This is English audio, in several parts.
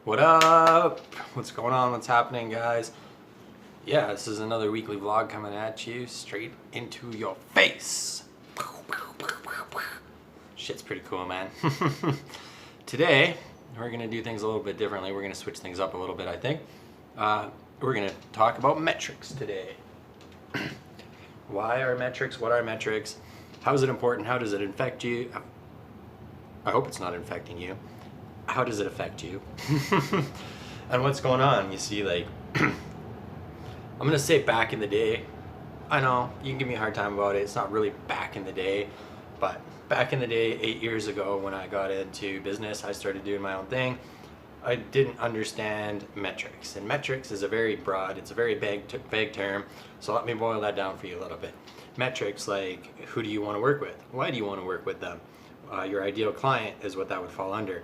What up? What's going on? What's happening, guys? Yeah, this is another weekly vlog coming at you straight into your face. Shit's pretty cool, man. Today, we're gonna do things a little bit differently. We're gonna switch things up a little bit, I think. We're gonna talk about metrics today. Why are metrics? What are metrics? How is it important? How does it affect you? I hope it's not infecting you. How does it affect you? And what's going on? You see, like, I'm gonna say back in the day. I know, you can give me a hard time about it. It's not really back in the day, but back in the day, 8 years ago, when I got into business, I started doing my own thing. I didn't understand metrics, and metrics is a very broad, it's a very vague term, so let me boil that down for you a little bit. Metrics like, who do you want to work with? Why do you want to work with them? Your ideal client is what that would fall under.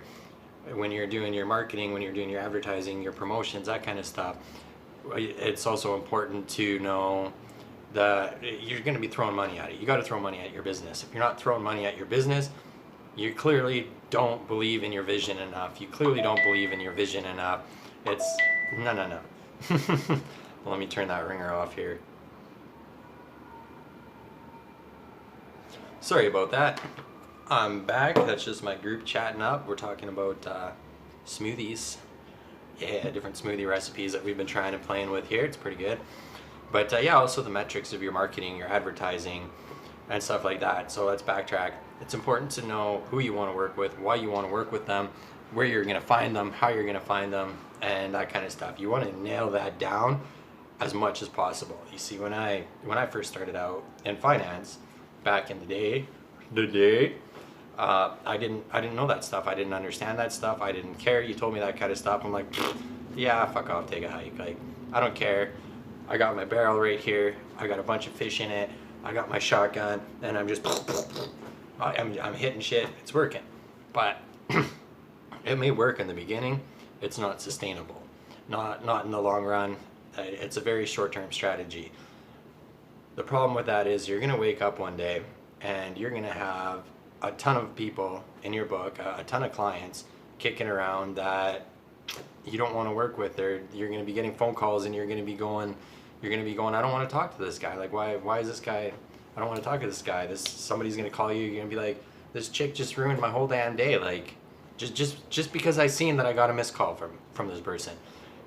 When you're doing your marketing, when you're doing your advertising, your promotions, that kind of stuff, it's also important to know that you're going to be throwing money at it. You got to throw money at your business. If you're not throwing money at your business, you clearly don't believe in your vision enough. You clearly don't believe in your vision enough. It's no. Well, let me turn that ringer off here. Sorry about that. I'm back. That's just my group chatting up. We're talking about smoothies. Yeah, different smoothie recipes that we've been trying and playing with here. It's pretty good. But yeah, also the metrics of your marketing, your advertising, and stuff like that. So let's backtrack. It's important to know who you want to work with, why you want to work with them, where you're going to find them, how you're going to find them, and that kind of stuff. You want to nail that down as much as possible. You see, when I first started out in finance back in the day, I didn't know that stuff. I didn't understand that stuff. I didn't care. You told me that kind of stuff. I'm like, yeah, fuck off, take a hike. Like, I don't care. I got my barrel right here. I got a bunch of fish in it. I got my shotgun, and I'm just, I'm hitting shit. It's working, but it may work in the beginning. It's not sustainable. Not in the long run. It's a very short-term strategy. The problem with that is you're gonna wake up one day and you're gonna have a ton of people in your book, a ton of clients kicking around that you don't want to work with. You're going to be getting phone calls, and you're going to be going, I don't want to talk to this guy. Like, why is this guy? I don't want to talk to this guy. Somebody's going to call you. You're going to be like, this chick just ruined my whole damn day. Like, just because I seen that I got a missed call from this person.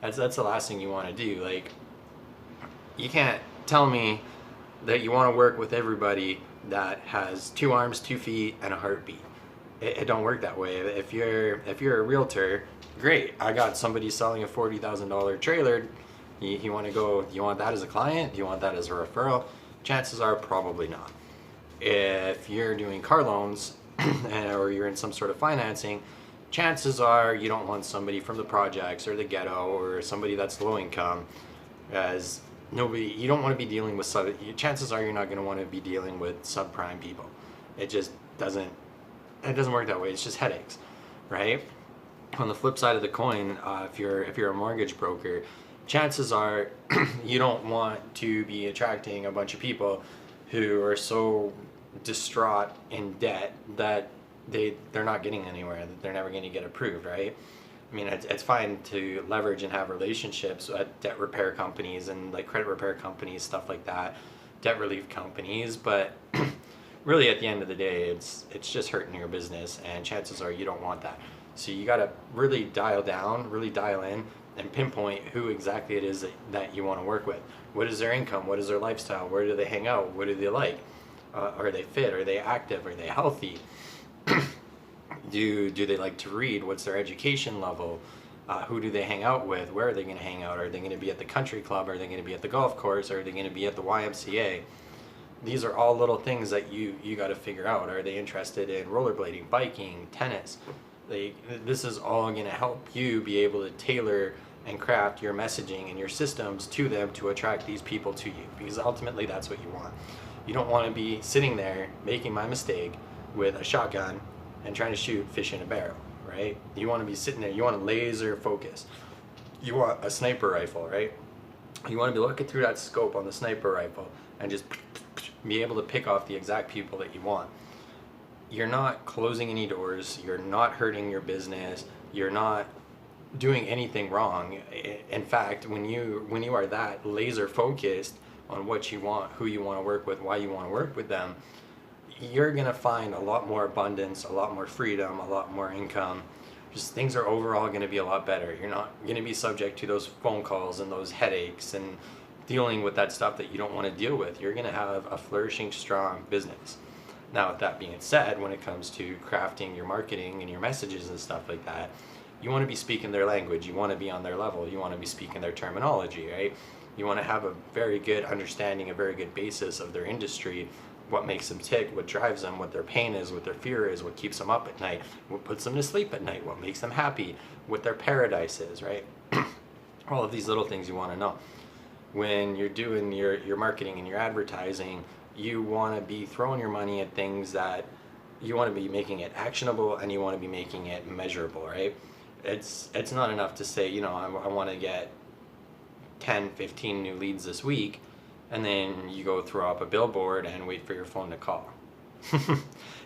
That's the last thing you want to do. Like, you can't tell me that you want to work with everybody that has 2 arms, 2 feet, and a heartbeat. It don't work that way. If you're a realtor, great. I got somebody selling a $40,000 trailer. You want to go? You want that as a client? Do you want that as a referral? Chances are probably not. If you're doing car loans or you're in some sort of financing, chances are you don't want somebody from the projects or the ghetto or somebody that's low income, as you don't want to be dealing with chances are you're not going to want to be dealing with subprime people. It just doesn't work that way. It's just headaches, right? On the flip side of the coin, if you're a mortgage broker, chances are you don't want to be attracting a bunch of people who are so distraught in debt that they're not getting anywhere, that they're never going to get approved, right? I mean, it's fine to leverage and have relationships at debt repair companies and like credit repair companies, stuff like that, debt relief companies, but really at the end of the day, it's just hurting your business, and chances are you don't want that. So you got to really dial down, really dial in, and pinpoint who exactly it is that you want to work with. What is their income? What is their lifestyle? Where do they hang out? What do they like? Are they fit? Are they active? Are they healthy? Do they like to read? What's their education level? Who do they hang out with? Where are they going to hang out? Are they going to be at the country club? Are they going to be at the golf course? Are they going to be at the YMCA? These are all little things that you got to figure out. Are they interested in rollerblading, biking, tennis? This is all going to help you be able to tailor and craft your messaging and your systems to them to attract these people to you, because ultimately that's what you want. You don't want to be sitting there making my mistake with a shotgun and trying to shoot fish in a barrel, right? You want to be sitting there, you want to laser focus. You want a sniper rifle, right? You want to be looking through that scope on the sniper rifle and just be able to pick off the exact people that you want. You're not closing any doors, you're not hurting your business, you're not doing anything wrong. In fact, when you are that laser focused on what you want, who you want to work with, why you want to work with them, you're going to find a lot more abundance, a lot more freedom, a lot more income. Just things are overall going to be a lot better. You're not going to be subject to those phone calls and those headaches and dealing with that stuff that you don't want to deal with. You're going to have a flourishing, strong business. Now, with that being said, when it comes to crafting your marketing and your messages and stuff like that, you want to be speaking their language. You want to be on their level. You want to be speaking their terminology, right? You want to have a very good understanding, a very good basis of their industry, what makes them tick, what drives them, what their pain is, what their fear is, what keeps them up at night, what puts them to sleep at night, what makes them happy, what their paradise is, right? All of these little things you want to know. When you're doing your marketing and your advertising, you want to be throwing your money at things that you want to be making it actionable, and you want to be making it measurable, right? It's not enough to say, you know, I want to get 10, 15 new leads this week, and then you go throw up a billboard and wait for your phone to call.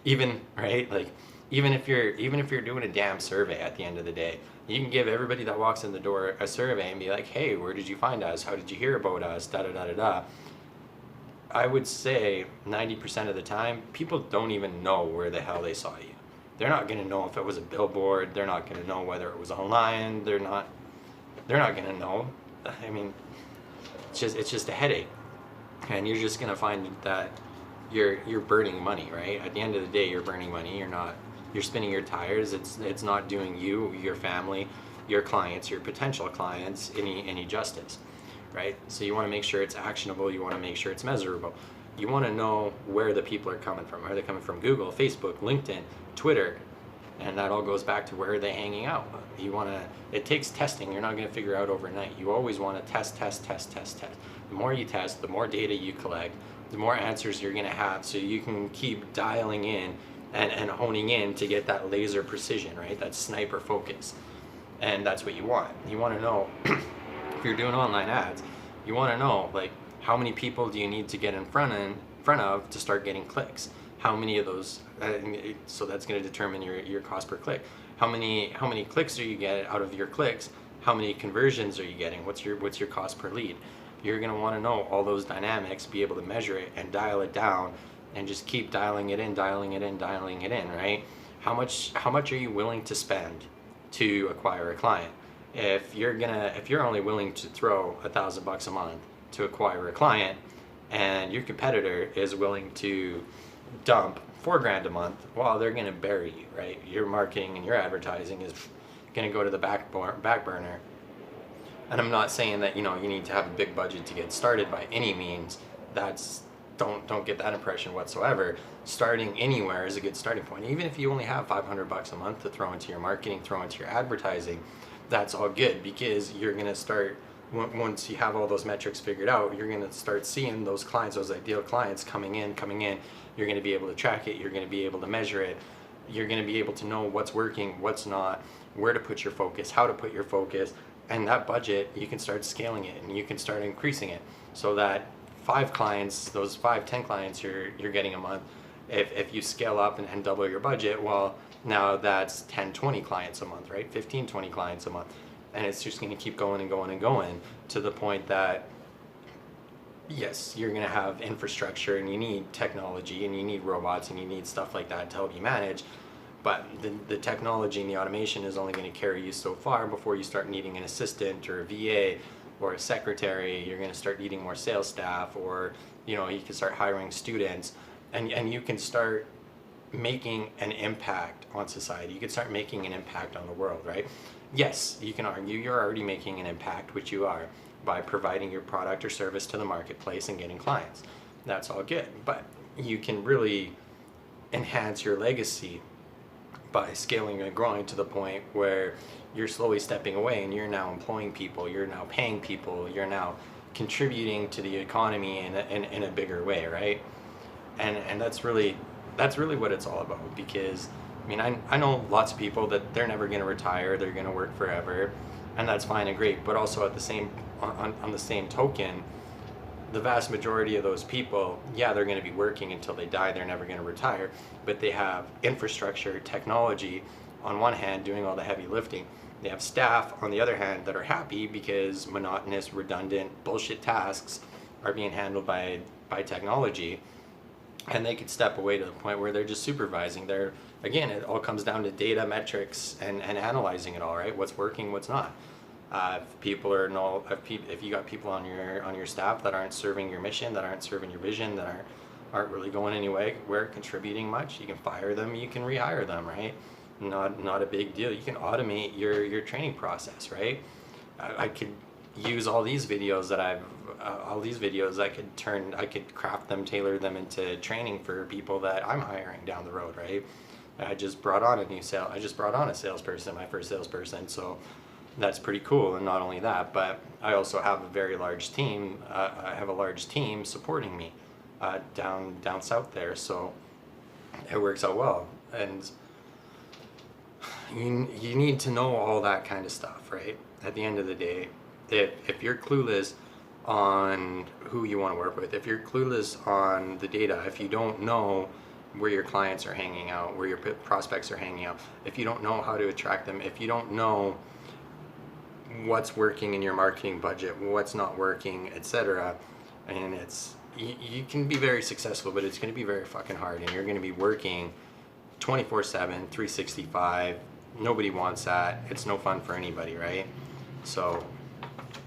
Even, right? Like, even if you're doing a damn survey at the end of the day, you can give everybody that walks in the door a survey and be like, hey, where did you find us? How did you hear about us? Da da da da da. I would say 90% of the time, people don't even know where the hell they saw you. They're not going to know if it was a billboard. They're not going to know whether it was online. They're not going to know. I mean, it's just a headache. And you're just going to find that you're burning money, right? At the end of the day, you're burning money. You're spinning your tires. It's not doing you, your family, your clients, your potential clients any justice, right? So you want to make sure it's actionable. You want to make sure it's measurable. You want to know where the people are coming from. Are they coming from Google, Facebook, LinkedIn, Twitter? And that all goes back to where are they hanging out. It takes testing. You're not going to figure out overnight. You always want to test. The more you test, the more data you collect, the more answers you're going to have, so you can keep dialing in and honing in to get that laser precision, right? That sniper focus. And that's what you want. You want to know, if you're doing online ads, you want to know, like, how many people do you need to get in front of to start getting clicks? How many of those, so that's going to determine your cost per click. How many clicks do you get out of your clicks? How many conversions are you getting? What's your cost per lead? You're going to want to know all those dynamics, be able to measure it and dial it down, and just keep dialing it in, right? How much are you willing to spend to acquire a client? If you're only willing to throw $1,000 a month to acquire a client, and your competitor is willing to dump $4,000 a month, well, they're going to bury you, right? Your marketing and your advertising is going to go to the back burner. And I'm not saying that, you know, you need to have a big budget to get started by any means. Don't get that impression whatsoever. Starting anywhere is a good starting point. Even if you only have $500 a month to throw into your marketing, throw into your advertising, that's all good, because you're going to start, once you have all those metrics figured out, you're going to start seeing those clients, those ideal clients coming in. You're going to be able to track it. You're going to be able to measure it. You're going to be able to know what's working, what's not, where to put your focus, how to put your focus. And that budget, you can start scaling it, and you can start increasing it, so that 5 clients, those 5-10 clients you're getting a month, if you scale up and double your budget, well, now that's 10-20 clients a month, right? 15-20 clients a month. And it's just going to keep going and going and going, to the point that, yes, you're going to have infrastructure, and you need technology, and you need robots, and you need stuff like that to help you manage. But the technology and the automation is only going to carry you so far before you start needing an assistant or a VA or a secretary. You're going to start needing more sales staff, or, you know, you can start hiring students, and you can start making an impact on society. You can start making an impact on the world, right? Yes, you can argue you're already making an impact, which you are, by providing your product or service to the marketplace and getting clients. That's all good. But you can really enhance your legacy by scaling and growing to the point where you're slowly stepping away, and you're now employing people, you're now paying people, you're now contributing to the economy in a bigger way, right? And that's really what it's all about. Because, I mean, I know lots of people that they're never going to retire, they're going to work forever, and that's fine and great. But also at the same on the same token, the vast majority of those people, yeah, they're going to be working until they die, they're never going to retire, but they have infrastructure, technology on one hand doing all the heavy lifting, They have staff, on the other hand, that are happy because monotonous, redundant, bullshit tasks are being handled by technology, and they could step away to the point where they're just supervising. They're, again, it all comes down to data, metrics, and analyzing it all, right? What's working, what's not. If people are no, if you got people on your staff that aren't serving your mission, that aren't serving your vision, that aren't really going anywhere, contributing much, you can fire them, you can rehire them, right? Not a big deal. You can automate your training process, right? I could use all these videos that I could craft them, tailor them into training for people that I'm hiring down the road, right? I just brought on a salesperson, my first salesperson, so that's pretty cool. And not only that, but I also have a very large team. I have a large team supporting me down south there, so it works out well. And you need to know all that kind of stuff, right? At the end of the day, if you're clueless on who you want to work with, if you're clueless on the data, if you don't know where your clients are hanging out, where your prospects are hanging out, if you don't know how to attract them, if you don't know what's working in your marketing budget, what's not working, etc., and you can be very successful, but it's going to be very fucking hard, and you're going to be working 24/7, 365. Nobody wants that. It's no fun for anybody, right? So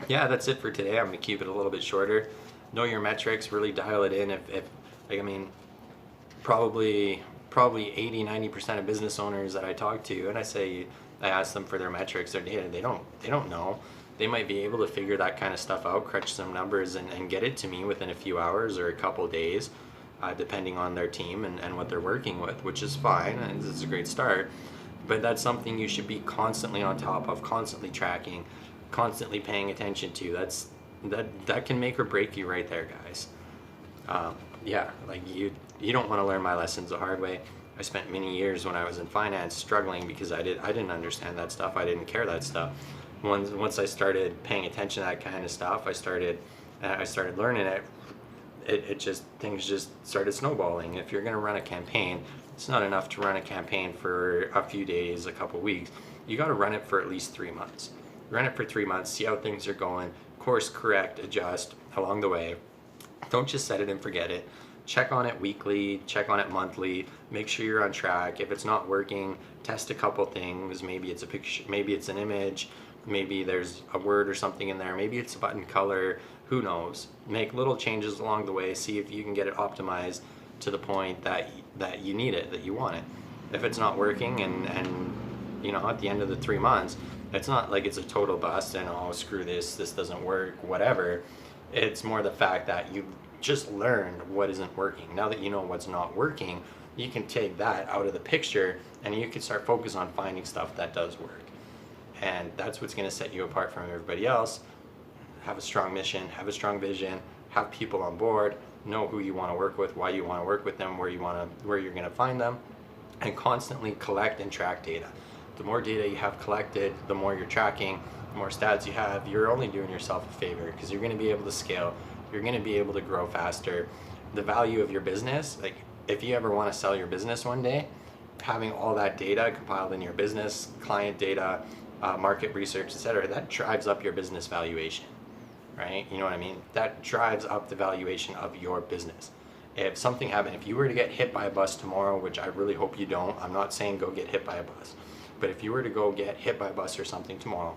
yeah, that's it for today. I'm going to keep it a little bit shorter. Know your metrics, really dial it in. If like, I mean, probably 80-90% of business owners that I talk to, and I ask them for their metrics, their data, they don't know. They might be able to figure that kind of stuff out, crunch some numbers, and get it to me within a few hours or a couple days, depending on their team and what they're working with, which is fine, and it's a great start. But that's something you should be constantly on top of, constantly tracking, constantly paying attention to. That can make or break you right there, guys. Yeah, like you don't want to learn my lessons the hard way. I spent many years when I was in finance struggling because I didn't understand that stuff. I didn't care that stuff. Once I started paying attention to that kind of stuff, I started learning it. Things just started snowballing. If you're going to run a campaign, it's not enough to run a campaign for a few days, a couple weeks. You got to run it for at least 3 months. Run it for 3 months, see how things are going, course correct, adjust along the way. Don't just set it and forget it. Check on it weekly, check on it monthly, make sure you're on track. If it's not working, test a couple things. Maybe it's a picture, maybe it's an image, maybe there's a word or something in there, maybe it's a button color, who knows. Make little changes along the way, see if you can get it optimized to the point that you need it, that you want it. If it's not working and you know, at the end of the 3 months, it's not like it's a total bust and oh screw this doesn't work, whatever. It's more the fact that you just learned what isn't working. Now that you know what's not working, you can take that out of the picture and you can start focus on finding stuff that does work. And that's what's going to set you apart from everybody else. Have a strong mission, have a strong vision, have people on board, know who you want to work with, why you want to work with them, where you're going to find them, and constantly collect and track data. The more data you have collected, the more you're tracking, the more stats you have, you're only doing yourself a favor because you're going to be able to scale, you're going to be able to grow faster. The value of your business, like if you ever want to sell your business one day, having all that data compiled in your business, client data, market research, etc., that drives up your business valuation, right? You know what I mean? That drives up the valuation of your business. If something happened, if you were to get hit by a bus tomorrow, which I really hope you don't, I'm not saying go get hit by a bus, but if you were to go get hit by a bus or something tomorrow,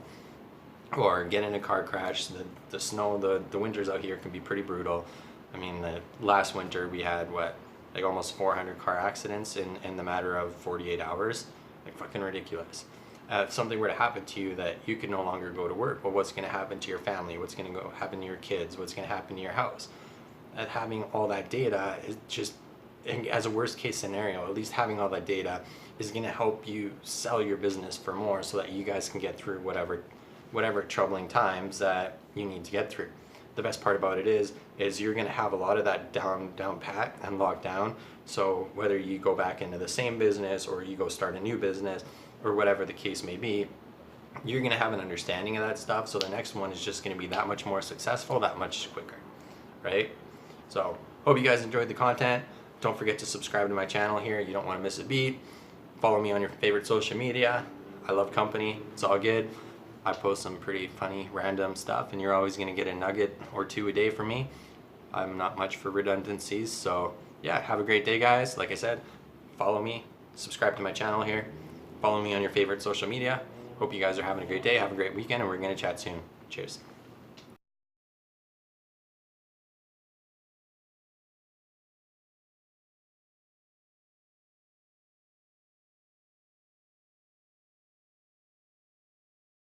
or get in a car crash, the snow, the winters out here can be pretty brutal. I mean, the last winter we had like almost 400 car accidents in the matter of 48 hours, like fucking ridiculous. If something were to happen to you that you could no longer go to work, well, what's going to happen to your family? What's going to happen to your kids? What's going to happen to your house? And having all that data is just, as a worst case scenario, at least having all that data is going to help you sell your business for more so that you guys can get through whatever troubling times that you need to get through. The best part about it is you're going to have a lot of that down pat and locked down. So whether you go back into the same business or you go start a new business or whatever the case may be, you're going to have an understanding of that stuff. So the next one is just going to be that much more successful, that much quicker, right? So hope you guys enjoyed the content. Don't forget to subscribe to my channel here. You don't want to miss a beat. Follow me on your favorite social media. I love company. It's all good. I post some pretty funny, random stuff, and you're always gonna get a nugget or two a day from me. I'm not much for redundancies, so yeah, have a great day, guys. Like I said, follow me, subscribe to my channel here, follow me on your favorite social media. Hope you guys are having a great day, have a great weekend, and we're gonna chat soon. Cheers.